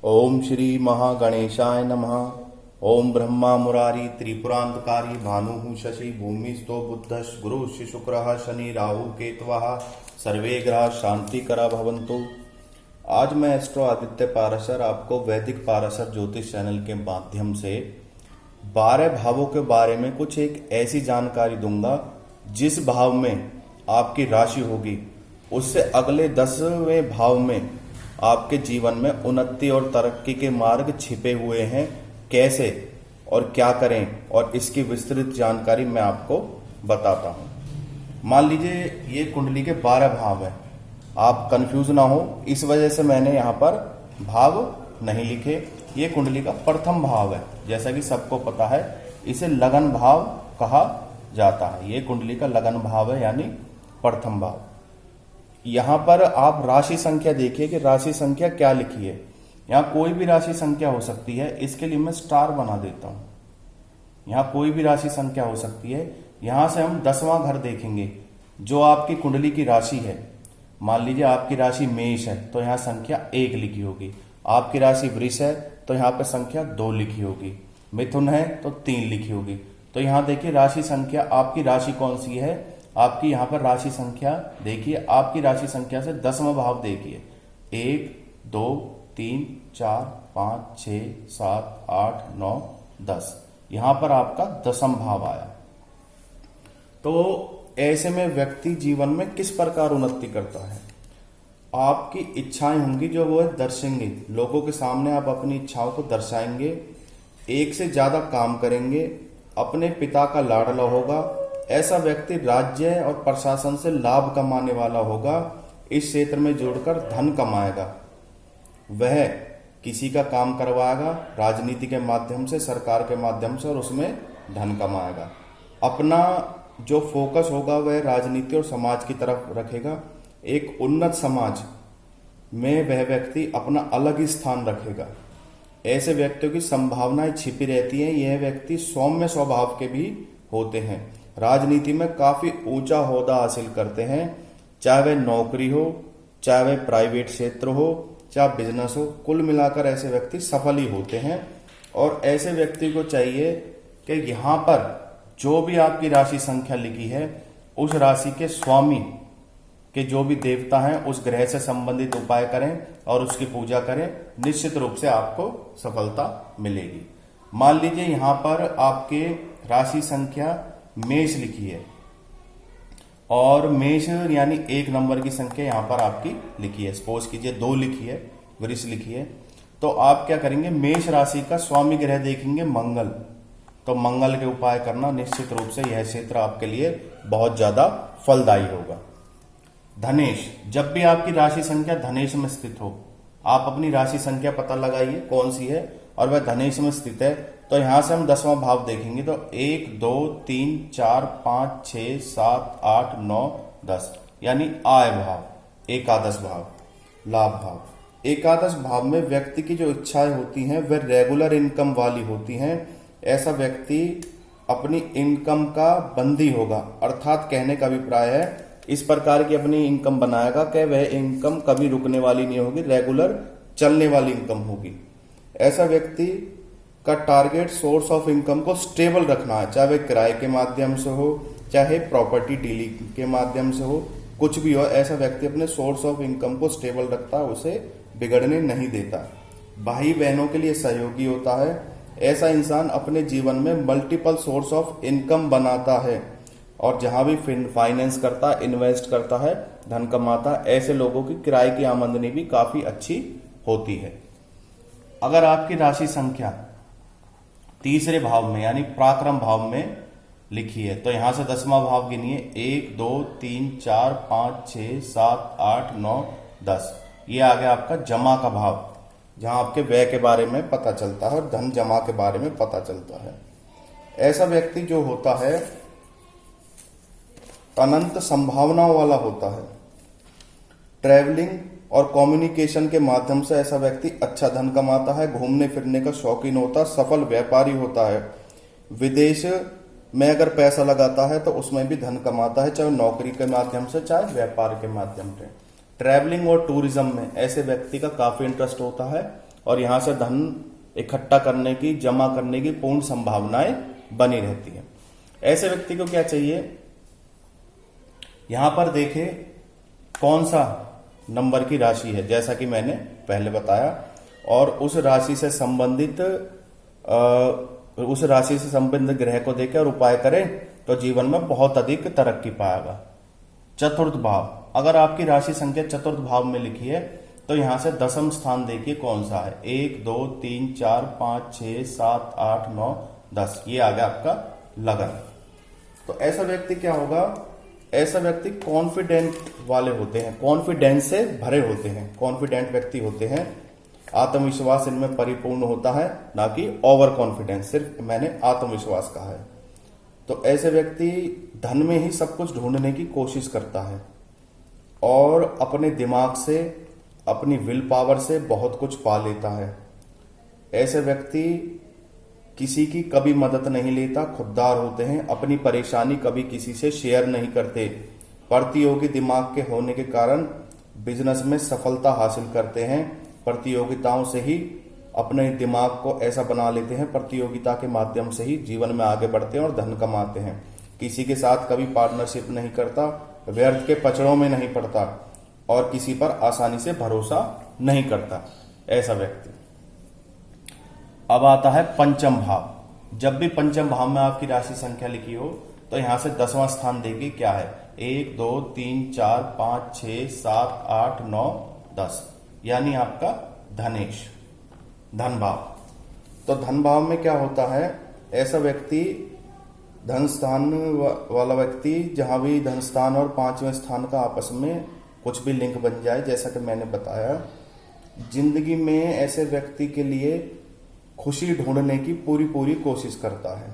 ओम श्री महागणेशाय नमः। ओम ब्रह्मा मुरारी त्रिपुरांतकारी भानु शशि भूमिस्तो बुद्धश गुरु शुक्र शनि राहु केतवः सर्वे ग्रह शांतिकरा भवन्तु। आज मैं एस्ट्रो आदित्य पाराशर आपको वैदिक पाराशर ज्योतिष चैनल के माध्यम से 12 भावों के बारे में कुछ एक ऐसी जानकारी दूंगा जिस भाव में आपकी राशि होगी उससे अगले 10वें भाव में आपके जीवन में उन्नति और तरक्की के मार्ग छिपे हुए हैं। कैसे और क्या करें और इसकी विस्तृत जानकारी मैं आपको बताता हूं। मान लीजिए ये कुंडली के 12 भाव हैं, आप कंफ्यूज ना हो इस वजह से मैंने यहाँ पर भाव नहीं लिखे। ये कुंडली का प्रथम भाव है, जैसा कि सबको पता है इसे लगन भाव कहा जाता है। ये कुंडली का लगन भाव है यानी प्रथम भाव। यहां पर आप राशि संख्या देखिए कि राशि संख्या क्या लिखी है। यहां कोई भी राशि संख्या हो सकती है, इसके लिए मैं स्टार बना देता हूं। यहां कोई भी राशि संख्या हो सकती है। यहां से हम 10वां घर देखेंगे जो आपकी कुंडली की राशि है। मान लीजिए आपकी राशि मेष है तो यहां संख्या 1 लिखी होगी। आपकी राशि वृष है तो यहां पर संख्या 2 लिखी होगी। मिथुन है तो 3 लिखी होगी। तो यहां देखिए राशि संख्या, आपकी राशि कौन सी है, आपकी यहां पर राशि संख्या देखिए। आपकी राशि संख्या से 10वां भाव देखिए, 1 2 3 4 5 6 7 8 9 10। यहां पर आपका 10वां भाव आया। तो ऐसे में व्यक्ति जीवन में किस प्रकार उन्नति करता है। आपकी इच्छाएं होंगी जो वो दर्शाएंगे, लोगों के सामने आप अपनी इच्छाओं को दर्शाएंगे, एक से ज्यादा काम करेंगे, अपने पिता का लाडला होगा। ऐसा व्यक्ति राज्य और प्रशासन से लाभ कमाने वाला होगा, इस क्षेत्र में जुड़कर धन कमाएगा, वह किसी का काम करवाएगा राजनीति के माध्यम से, सरकार के माध्यम से, और उसमें धन कमाएगा। अपना जो फोकस होगा वह राजनीति और समाज की तरफ रखेगा। एक उन्नत समाज में वह व्यक्ति अपना अलग ही स्थान रखेगा। ऐसे व्यक्तियों की संभावनाएं छिपी रहती हैं। यह व्यक्ति सौम्य स्वभाव के भी होते हैं, राजनीति में काफी ऊंचा ओहदा हासिल करते हैं, चाहे वह नौकरी हो, चाहे वह प्राइवेट क्षेत्र हो, चाहे बिजनेस हो। कुल मिलाकर ऐसे व्यक्ति सफल ही होते हैं। और ऐसे व्यक्ति को चाहिए कि यहां पर जो भी आपकी राशि संख्या लिखी है उस राशि के स्वामी के जो भी देवता हैं उस ग्रह से संबंधित उपाय करें और उसकी पूजा करें। निश्चित रूप से आपको सफलता मिलेगी। मान लीजिए यहां पर आपके राशि संख्या मेष लिखी है और मेष यानी 1 नंबर की संख्या यहां पर आपकी लिखी है। सपोज कीजिए 2 लिखी है, वृष लिखी है, तो आप क्या करेंगे, मेष राशि का स्वामी ग्रह देखेंगे मंगल। तो मंगल के उपाय करना, निश्चित रूप से यह क्षेत्र आपके लिए बहुत ज्यादा फलदायी होगा। धनेश, जब भी आपकी राशि संख्या धनेश में स्थित हो, आप अपनी राशि संख्या पता लगाइए कौन सी है और वह धनेश में स्थित है। तो यहां से हम 10वां भाव देखेंगे तो 1 2 3 4 5 6 7 8 9 10 यानी आय भाव, एकादश भाव, लाभ भाव। एकादश भाव में व्यक्ति की जो इच्छाएं होती हैं वह रेगुलर इनकम वाली होती हैं। ऐसा व्यक्ति अपनी इनकम का बंदी होगा, अर्थात कहने का अभिप्राय है इस प्रकार की अपनी इनकम बनाएगा कि वह इनकम कभी रुकने वाली नहीं होगी, रेगुलर चलने वाली इनकम होगी। ऐसा व्यक्ति का टारगेट सोर्स ऑफ इनकम को स्टेबल रखना है, चाहे वह किराए के माध्यम से हो, चाहे प्रॉपर्टी डीलिंग के माध्यम से हो, कुछ भी हो। ऐसा व्यक्ति अपने सोर्स ऑफ इनकम को स्टेबल रखता है, उसे बिगड़ने नहीं देता। भाई बहनों के लिए सहयोगी होता है। ऐसा इंसान अपने जीवन में मल्टीपल सोर्स ऑफ इनकम बनाता है और जहां भी फाइनेंस करता है, इन्वेस्ट करता है, धन कमाता है। ऐसे लोगों की किराए की आमदनी भी काफी अच्छी होती है। अगर आपकी राशि संख्या तीसरे भाव में यानी पराक्रम भाव में लिखी है तो यहां से 10वां भाव गिनिए, 1 2 3 4 5 6 7 8 9 10। ये आ गया आपका जमा का भाव, जहां आपके व्यय के बारे में पता चलता है और धन जमा के बारे में पता चलता है। ऐसा व्यक्ति जो होता है अनंत संभावनाओं वाला होता है। ट्रैवलिंग और कम्युनिकेशन के माध्यम से ऐसा व्यक्ति अच्छा धन कमाता है, घूमने फिरने का शौकीन होता है, सफल व्यापारी होता है। विदेश में अगर पैसा लगाता है तो उसमें भी धन कमाता है, चाहे नौकरी के माध्यम से चाहे व्यापार के माध्यम से। ट्रैवलिंग और टूरिज्म में ऐसे व्यक्ति का काफी इंटरेस्ट होता है और यहां से धन इकट्ठा करने की, जमा करने की पूर्ण संभावनाएं बनी रहती है। ऐसे व्यक्ति को क्या चाहिए, यहां पर देखें कौन सा नंबर की राशि है, जैसा कि मैंने पहले बताया, और उस राशि से संबंधित ग्रह को देखें और उपाय करें तो जीवन में बहुत अधिक तरक्की पाएगा। चतुर्थ भाव, अगर आपकी राशि संख्या चतुर्थ भाव में लिखी है तो यहां से दसम स्थान देखिए कौन सा है, 1 2 3 4 5 6 7 8 9 10, ये आ गया आपका लगन। तो ऐसा व्यक्ति क्या होगा, ऐसा व्यक्ति कॉन्फिडेंट वाले होते हैं, कॉन्फिडेंस से भरे होते हैं, कॉन्फिडेंट व्यक्ति होते हैं, आत्मविश्वास इनमें परिपूर्ण होता है, ना कि ओवर कॉन्फिडेंस, सिर्फ मैंने आत्मविश्वास कहा है। तो ऐसे व्यक्ति धन में ही सब कुछ ढूंढने की कोशिश करता है और अपने दिमाग से, अपनी विल पावर से बहुत कुछ पा लेता है। ऐसे व्यक्ति किसी की कभी मदद नहीं लेता, खुददार होते हैं, अपनी परेशानी कभी किसी से शेयर नहीं करते, प्रतियोगी दिमाग के होने के कारण बिजनेस में सफलता हासिल करते हैं, प्रतियोगिताओं से ही अपने दिमाग को ऐसा बना लेते हैं, प्रतियोगिता के माध्यम से ही जीवन में आगे बढ़ते हैं और धन कमाते हैं। किसी के साथ कभी पार्टनरशिप नहीं करता, व्यर्थ के पचड़ों में नहीं पड़ता और किसी पर आसानी से भरोसा नहीं करता ऐसा व्यक्ति। अब आता है पंचम भाव। जब भी पंचम भाव में आपकी राशि संख्या लिखी हो तो यहां से 10वां स्थान देखिए क्या है, 1 2 3 4 5 6 7 8 9 10, यानी आपका धनेश, धन भाव। तो धन भाव में क्या होता है, ऐसा व्यक्ति धन स्थान वाला व्यक्ति, जहां भी धन स्थान और 5वें स्थान का आपस में कुछ भी लिंक बन जाए, जैसा कि मैंने बताया, जिंदगी में ऐसे व्यक्ति के लिए खुशी ढूंढने की पूरी कोशिश करता है।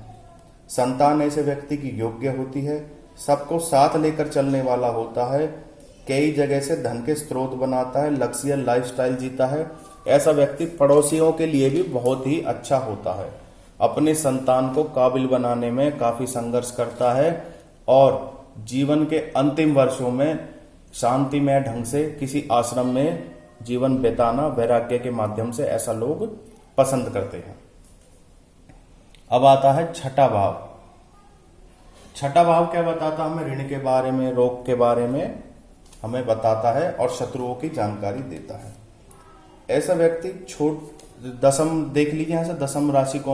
संतान ऐसे व्यक्ति की योग्य होती है, सबको साथ लेकर चलने वाला होता है, कई जगह से धन के स्रोत बनाता है, लग्जरियस लाइफस्टाइल जीता है। ऐसा व्यक्ति पड़ोसियों के लिए भी बहुत ही अच्छा होता है, अपने संतान को काबिल बनाने में काफी संघर्ष करता है और जीवन के अंतिम वर्षों में शांतिमय ढंग से किसी आश्रम में जीवन बिताना वैराग्य के माध्यम से ऐसा लोग पसंद करते हैं। अब आता है छठा भाव। छठा भाव क्या बताता है, हमें ऋण के बारे में, रोग के बारे में हमें बताता है और शत्रुओं की जानकारी देता है। ऐसा व्यक्ति दसम देख लीजिए, यहां से दसम राशि को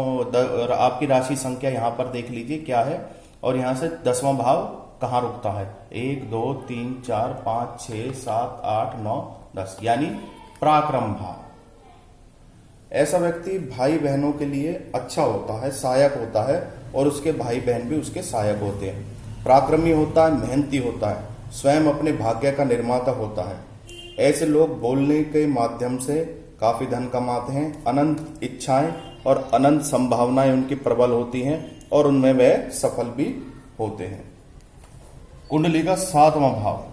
आपकी राशि संख्या यहां पर देख लीजिए क्या है, और यहां से 10वां भाव कहां रुकता है, 1 2 3 4 5 6 7 8 9 10, यानी पराक्रम भाव। ऐसा व्यक्ति भाई बहनों के लिए अच्छा होता है, सहायक होता है और उसके भाई बहन भी उसके सहायक होते हैं। पराक्रमी होता है, मेहनती होता है, स्वयं अपने भाग्य का निर्माता होता है। ऐसे लोग बोलने के माध्यम से काफी धन कमाते हैं, अनंत इच्छाएं और अनंत संभावनाएं उनकी प्रबल होती हैं और उनमें वे सफल भी होते हैं। कुंडली का 7वां भाव,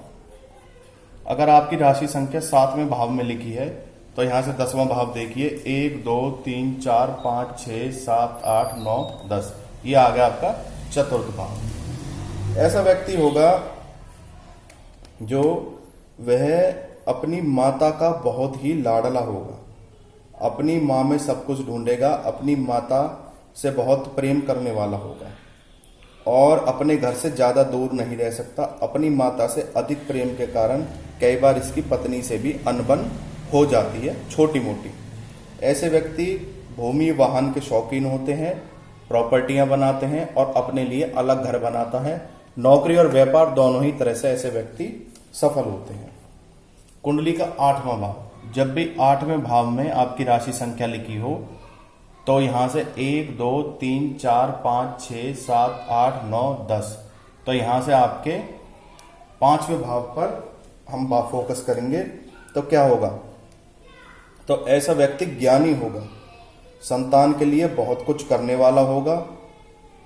अगर आपकी राशि संख्या 7वें भाव में लिखी है तो यहां से 10वां भाव देखिए, 1 2 3 4 5 6 7 8 9 10, ये आ गया आपका चतुर्थ भाव। ऐसा व्यक्ति होगा जो वह अपनी माता का बहुत ही लाडला होगा, अपनी माँ में सब कुछ ढूंढेगा, अपनी माता से बहुत प्रेम करने वाला होगा और अपने घर से ज्यादा दूर नहीं रह सकता। अपनी माता से अधिक प्रेम के कारण कई बार इसकी पत्नी से भी अनबन हो जाती है, छोटी मोटी। ऐसे व्यक्ति भूमि वाहन के शौकीन होते हैं, प्रॉपर्टियां बनाते हैं और अपने लिए अलग घर बनाता है। नौकरी और व्यापार दोनों ही तरह से ऐसे व्यक्ति सफल होते हैं। कुंडली का 8वां भाव, जब भी 8वें भाव में आपकी राशि संख्या लिखी हो तो यहां से 1 2 3 4 5 6 7 8 9 10, तो यहां से आपके 5वें भाव पर हम फोकस करेंगे। तो क्या होगा, तो ऐसा व्यक्ति ज्ञानी होगा, संतान के लिए बहुत कुछ करने वाला होगा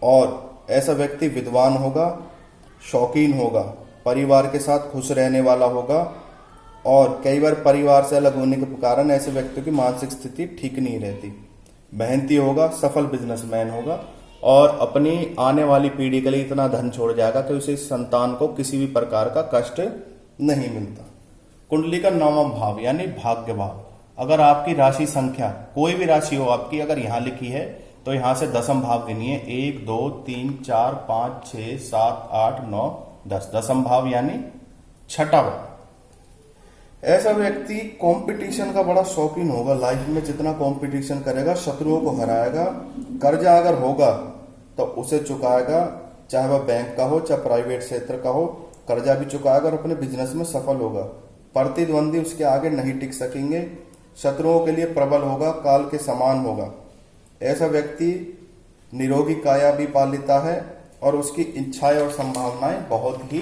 और ऐसा व्यक्ति विद्वान होगा, शौकीन होगा, परिवार के साथ खुश रहने वाला होगा और कई बार परिवार से अलग होने के कारण ऐसे व्यक्तियों की मानसिक स्थिति ठीक नहीं रहती। मेहनती होगा, सफल बिजनेसमैन होगा और अपनी आने वाली पीढ़ी के लिए इतना धन छोड़ जाएगा कि उसे संतान को किसी भी प्रकार का कष्ट नहीं मिलता। कुंडली का 9वां भाव यानी भाग्य भाव, अगर आपकी राशि संख्या कोई भी राशि हो आपकी अगर यहां लिखी है तो यहां से दसम भाव गिनिए 1 2 3 4 5 6 7 8 9 10 दसम भाव यानी छठा भाव। ऐसा व्यक्ति कंपटीशन का बड़ा शौकीन होगा, लाइफ में जितना कंपटीशन करेगा शत्रुओं को हराएगा। कर्जा अगर होगा तो उसे चुकाएगा, चाहे वह बैंक का हो चाहे प्राइवेट क्षेत्र का हो, कर्जा भी चुकाएगा और अपने बिजनेस में सफल होगा। प्रतिद्वंदी उसके आगे नहीं टिक सकेंगे, शत्रुओं के लिए प्रबल होगा, काल के समान होगा। ऐसा व्यक्ति निरोगी काया भी पा लेता है और उसकी इच्छाएं और संभावनाएं बहुत ही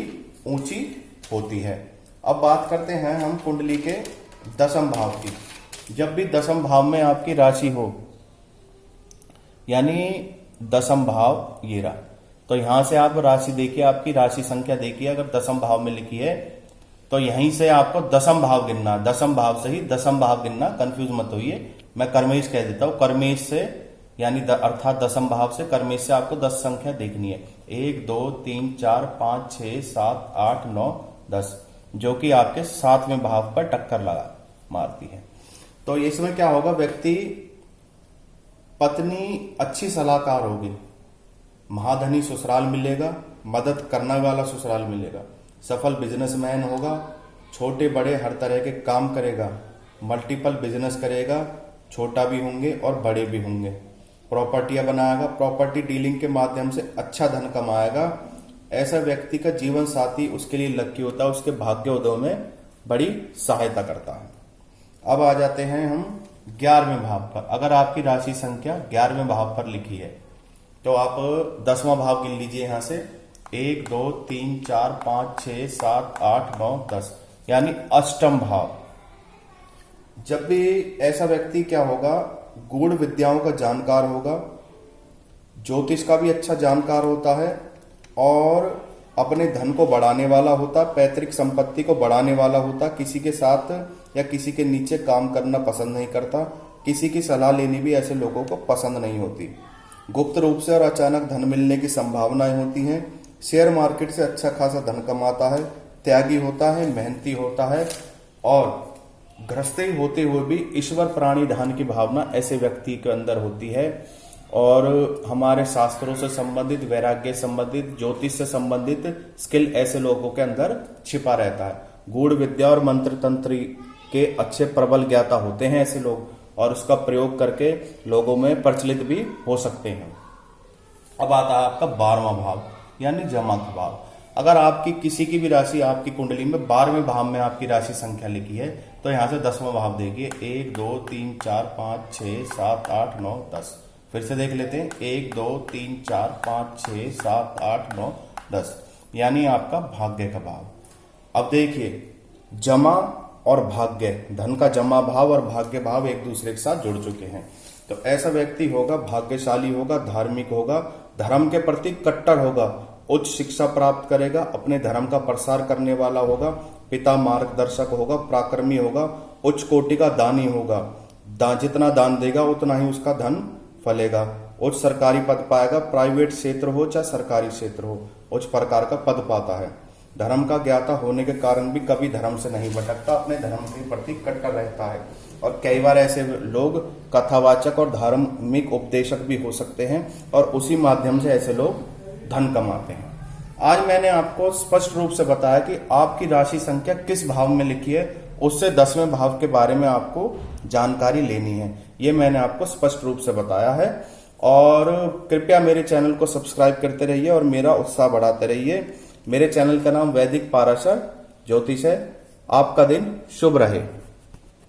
ऊंची होती है। अब बात करते हैं हम कुंडली के दसम भाव की। जब भी दसम भाव में आपकी राशि हो, यानी दसम भाव ये रहा, तो यहां से आप राशि देखिए, आपकी राशि संख्या देखिए, अगर दसम भाव में लिखी है तो यहीं से आपको दसम भाव गिनना, दसम भाव से ही दसम भाव गिनना, कंफ्यूज मत होइए। मैं कर्मेश कह देता हूं, कर्मेश से यानी अर्थात दसम भाव से, कर्मेश से आपको 10 संख्या देखनी है, 1 2 3 4 5 6 7 8 9 10, जो कि आपके 7वें भाव पर टक्कर लगा मारती है। तो इसमें क्या होगा, व्यक्ति पत्नी अच्छी सलाहकार होगी, महाधनी ससुराल मिलेगा, मदद करने वाला ससुराल मिलेगा, सफल बिजनेसमैन होगा, छोटे बड़े हर तरह के काम करेगा, मल्टीपल बिजनेस करेगा, छोटा भी होंगे और बड़े भी होंगे, प्रॉपर्टियां बनाएगा, प्रॉपर्टी डीलिंग के माध्यम से अच्छा धन कमाएगा। ऐसा व्यक्ति का जीवन साथी उसके लिए लकी होता है, उसके भाग्योदय में बड़ी सहायता करता है। अब आ जाते हैं हम 11वें भाव पर। अगर आपकी राशि संख्या 11वें भाव पर लिखी है तो आप 10वां भाव गिन लीजिए यहां से, 1 2 3 4 5 6 7 8 9 10, यानी अष्टम भाव। जब भी ऐसा व्यक्ति क्या होगा, गूढ़ विद्याओं का जानकार होगा, ज्योतिष का भी अच्छा जानकार होता है और अपने धन को बढ़ाने वाला होता, पैतृक संपत्ति को बढ़ाने वाला होता, किसी के साथ या किसी के नीचे काम करना पसंद नहीं करता, किसी की सलाह लेनी भी ऐसे लोगों को पसंद नहीं होती। गुप्त रूप से और अचानक धन मिलने की संभावनाएं होती हैं, शेयर मार्केट से अच्छा खासा धन कमाता है, त्यागी होता है, मेहनती होता है और गृहस्थी होते हुए भी ईश्वर प्राणी धन की भावना ऐसे व्यक्ति के अंदर होती है। और हमारे शास्त्रों से संबंधित, वैराग्य संबंधित, ज्योतिष से संबंधित स्किल ऐसे लोगों के अंदर छिपा रहता है। गूढ़ विद्या और मंत्र तंत्र के अच्छे प्रबल ज्ञाता होते हैं ऐसे लोग और उसका प्रयोग करके लोगों में प्रचलित भी हो सकते हैं। अब आता है आपका 12वां भाव यानी जमा का भाव। अगर आपकी किसी की भी राशि आपकी कुंडली में 12वें भाव में आपकी राशि संख्या लिखी है तो यहां से 10वां भाव देखिए, 1 2 3 4 5 6 7 8 9 10। फिर से देख लेते हैं, 1 2 3 4 5 6 7 8 9 10, यानी आपका भाग्य का भाव। अब देखिए, जमा और भाग्य, धन का जमा भाव और भाग्य भाव एक दूसरे के साथ जुड़ चुके हैं। तो ऐसा व्यक्ति होगा, भाग्यशाली होगा, धार्मिक होगा, धर्म के प्रति कट्टर होगा, उच्च शिक्षा प्राप्त करेगा, अपने धर्म का प्रसार करने वाला होगा, पिता मार्गदर्शक होगा, पराक्रमी होगा, उच्च कोटि का दानी होगा, जितना दान देगा उतना ही उसका धन फलेगा, उच्च सरकारी पद पाएगा, प्राइवेट क्षेत्र हो चाहे सरकारी क्षेत्र हो, उच्च प्रकार का पद पाता है। धर्म का ज्ञाता होने के कारण भी कभी धर्म से नहीं भटकता, अपने धर्म के प्रति कट्टर रहता है। और कई बार ऐसे लोग कथावाचक और धार्मिक उपदेशक भी हो सकते हैं और उसी माध्यम से ऐसे लोग धन कमाते हैं। आज मैंने आपको स्पष्ट रूप से बताया कि आपकी राशि संख्या किस भाव में लिखी है, उससे 10वें भाव के बारे में आपको जानकारी लेनी है। ये मैंने आपको स्पष्ट रूप से बताया है और कृपया मेरे चैनल को सब्सक्राइब करते रहिए और मेरा उत्साह बढ़ाते रहिए। मेरे चैनल का नाम वैदिक पाराशर ज्योतिष है। आपका दिन शुभ रहे।